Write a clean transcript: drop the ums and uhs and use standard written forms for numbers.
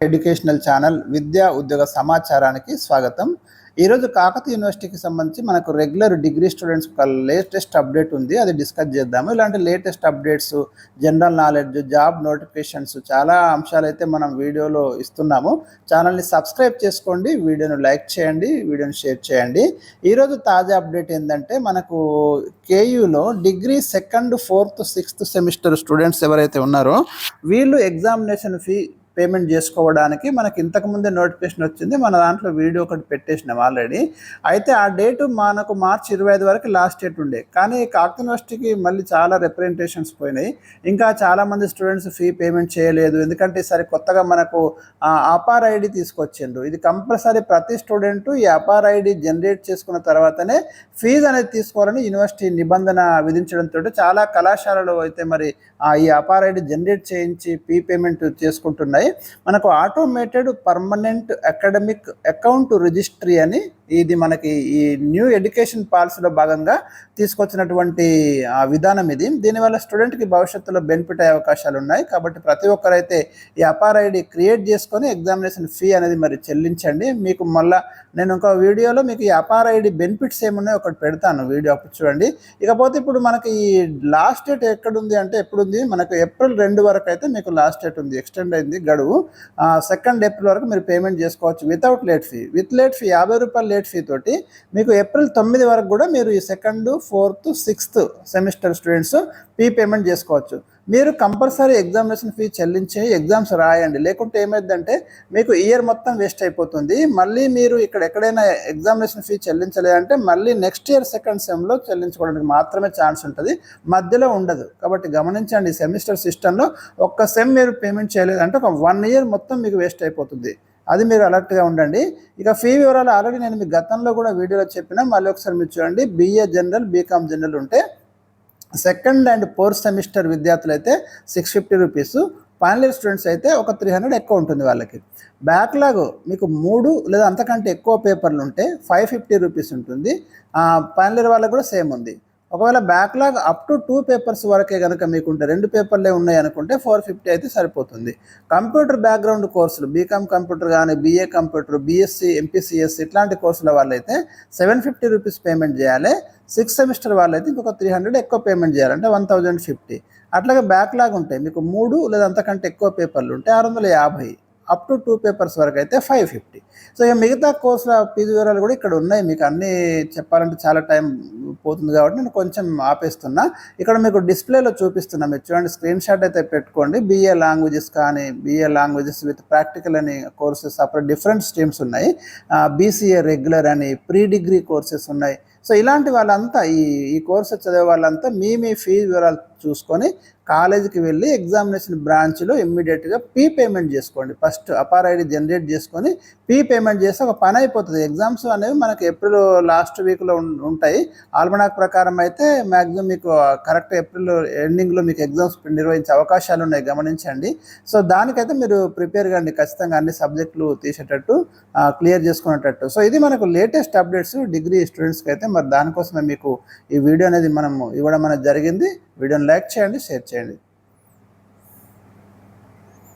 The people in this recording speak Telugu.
ఎడ్యుకేషనల్ ఛానల్ విద్యా ఉద్యోగ సమాచారానికి స్వాగతం. ఈరోజు కాకతీయ యూనివర్సిటీకి సంబంధించి మనకు రెగ్యులర్ డిగ్రీ స్టూడెంట్స్ ఒక లేటెస్ట్ అప్డేట్ ఉంది, అది డిస్కస్ చేద్దాము. ఇలాంటి latest updates, general knowledge, job notifications చాలా అంశాలు అయితే మనం వీడియోలో ఇస్తున్నాము. ఛానల్ని సబ్స్క్రైబ్ చేసుకోండి, వీడియోను లైక్ చేయండి, వీడియోని షేర్ చేయండి. ఈరోజు తాజా అప్డేట్ ఏంటంటే మనకు కేయూలో degree second, fourth, sixth semester students ఎవరైతే ఉన్నారో వీళ్ళు ఎగ్జామినేషన్ ఫీ పేమెంట్ చేసుకోవడానికి మనకి ఇంతకుముందే నోటిఫికేషన్ వచ్చింది. మన దాంట్లో వీడియో ఒకటి పెట్టేసినాం ఆల్రెడీ. అయితే ఆ డేటు మనకు మార్చి 25 వరకు లాస్ట్ డేట్ ఉండే, కానీ కాకతీయ యూనివర్సిటీకి మళ్ళీ చాలా రిప్రజెంటేషన్స్ పోయినాయి. ఇంకా చాలామంది స్టూడెంట్స్ ఫీ పేమెంట్ చేయలేదు. ఎందుకంటే ఈసారి కొత్తగా మనకు అపార్ ఐడి తీసుకొచ్చిండ్రు. ఇది కంపల్సరీ ప్రతి స్టూడెంట్ ఈ అపార్ ఐడి జనరేట్ చేసుకున్న తర్వాతనే ఫీజు అనేది తీసుకోవాలని యూనివర్సిటీ నిబంధన విధించడంతో చాలా కళాశాలలు అయితే మరి ఈ అపార్ ఐడి జనరేట్ చేయించి ఫీ పేమెంట్ చేసుకుంటున్నాయి. మనకు automated permanent academic account registry అని ఇది మనకి ఈ న్యూ ఎడ్యుకేషన్ పాలసీలో భాగంగా తీసుకొచ్చినటువంటి విధానం ఇది. దీనివల్ల స్టూడెంట్కి భవిష్యత్తులో బెనిఫిట్ అయ్యే అవకాశాలు ఉన్నాయి. కాబట్టి ప్రతి ఒక్కరైతే ఈ అపార్ ఐడి క్రియేట్ చేసుకొని ఎగ్జామినేషన్ ఫీ అనేది మరి చెల్లించండి. మీకు మళ్ళీ నేను ఇంకో వీడియోలో మీకు ఈ అపార్ ఐడి బెనిఫిట్స్ ఏమున్నాయో ఒకటి పెడతాను, వీడియో అప్పుడు చూడండి. ఇకపోతే ఇప్పుడు మనకి ఈ లాస్ట్ డేట్ ఎక్కడుంది అంటే ఎప్పుడుంది, మనకు ఏప్రిల్ 2 వరకు అయితే మీకు లాస్ట్ డేట్ ఉంది, ఎక్స్టెండ్ అయింది గడువు. 2 ఏప్రిల్ వరకు మీరు పేమెంట్ చేసుకోవచ్చు without late fee. With late fee 50 రూపాయల లేట్ ఫీ తోటి మీకు ఏప్రిల్ 9 వరకు కూడా మీరు ఈ second, fourth, sixth semester students fee payment చేసుకోవచ్చు. మీరు కంపల్సరీ ఎగ్జామినేషన్ ఫీ చెల్లించి ఎగ్జామ్స్ రాయండి, లేకుంటే ఏమైందంటే మీకు ఇయర్ మొత్తం వేస్ట్ అయిపోతుంది. మళ్ళీ మీరు ఇక్కడ ఎక్కడైనా ఎగ్జామినేషన్ ఫీ చెల్లించలేదంటే మళ్ళీ నెక్స్ట్ ఇయర్ సెకండ్ సెమ్లో చెల్లించుకోవడానికి మాత్రమే ఛాన్స్ ఉంటుంది, మధ్యలో ఉండదు. కాబట్టి గమనించండి, సెమిస్టర్ సిస్టంలో ఒక్క సెమ్ మీరు పేమెంట్ చేయలేదంటే ఒక 1 ఇయర్ మొత్తం మీకు వేస్ట్ అయిపోతుంది. అది మీరు అలర్ట్గా ఉండండి. ఇక ఫీ వివరాలు ఆల్రెడీ నేను మీ గతంలో కూడా వీడియోలో చెప్పినా, మళ్ళీ ఒకసారి మీరు చూడండి. BA జనరల్, బీకామ్ జనరల్ ఉంటే సెకండ్ అండ్ ఫోర్త్ సెమిస్టర్ విద్యార్థులు అయితే 650 రూపీస్, ఫైనల్ ఇయర్ స్టూడెంట్స్ అయితే ఒక 300 ఎక్కువ ఉంటుంది వాళ్ళకి. బ్యాక్లాగ్ మీకు 3 లేదా అంతకంటే ఎక్కువ పేపర్లు ఉంటే 550 రూపీస్ ఉంటుంది. ఫైనల్ ఇయర్ వాళ్ళకి కూడా సేమ్ ఉంది. ఒకవేళ బ్యాక్లాగ్ అప్ టు 2 పేపర్స్ వరకే కనుక మీకుంటే, 2 పేపర్లే ఉన్నాయి అనుకుంటే 450 అయితే సరిపోతుంది. కంప్యూటర్ బ్యాక్గ్రౌండ్ కోర్సులు, బీకామ్ కంప్యూటర్ కానీ, BA కంప్యూటర్, BSc, MPCS ఇట్లాంటి కోర్సుల వాళ్ళైతే 750 రూపీస్ పేమెంట్ చేయాలి. 6th సెమిస్టర్ వాళ్ళైతే ఇంకొక 300 ఎక్కువ పేమెంట్ చేయాలి, అంటే 1050. అట్లాగే బ్యాక్లాగ్ ఉంటాయి మీకు 3 లేదా అంతకంటే ఎక్కువ పేపర్లు ఉంటే 650, అప్ టు 2 పేపర్స్ వరకు అయితే 550. సో ఇక మిగతా కోర్సుల ఫీజు వివరాలు కూడా ఇక్కడ ఉన్నాయి. మీకు అన్నీ చెప్పాలంటే చాలా టైం పోతుంది కాబట్టి నేను కొంచెం ఆపేస్తున్నా. ఇక్కడ మీకు డిస్ప్లేలో చూపిస్తున్నా, మీరు చూడండి, స్క్రీన్ షాట్ అయితే పెట్టుకోండి. BA లాంగ్వేజెస్ కానీ, BA లాంగ్వేజెస్ విత్ ప్రాక్టికల్ అని కోర్సెస్ సపరేట్ డిఫరెంట్ స్ట్రీమ్స్ ఉన్నాయి. BCA రెగ్యులర్ అని, ప్రీ డిగ్రీ కోర్సెస్ ఉన్నాయి. సో ఇలాంటి వాళ్ళంతా ఈ కోర్సెస్ చదివే వాళ్ళంతా మీ ఫీజు వివరాలు చూసుకొని కాలేజీకి వెళ్ళి ఎగ్జామినేషన్ బ్రాంచ్లో ఇమ్మీడియట్గా ఫీ పేమెంట్ చేసుకోండి. ఫస్ట్ అపార్ ఐడి జనరేట్ చేసుకొని ఫీ పేమెంట్ చేస్తే ఒక పని అయిపోతుంది. ఎగ్జామ్స్ అనేవి మనకి ఏప్రిల్ లాస్ట్ వీక్లో ఉంటాయి. ఆల్మనాక్ ప్రకారం అయితే మ్యాక్సిమం మీకు కరెక్ట్ ఏప్రిల్ ఎండింగ్లో మీకు ఎగ్జామ్స్ నిర్వహించే అవకాశాలు ఉన్నాయి, గమనించండి. సో దానికైతే మీరు ప్రిపేర్ కండి, ఖచ్చితంగా అన్ని సబ్జెక్టులు తీసేటట్టు, క్లియర్ చేసుకునేటట్టు. సో ఇది మనకు లేటెస్ట్ అప్డేట్స్ డిగ్రీ స్టూడెంట్స్కి అయితే. మరి దానికోసమే మీకు ఈ వీడియో అనేది మనం ఇవ్వడం అనేది జరిగింది. వీడియోని లైక్ చేయండి, షేర్ చేయండి.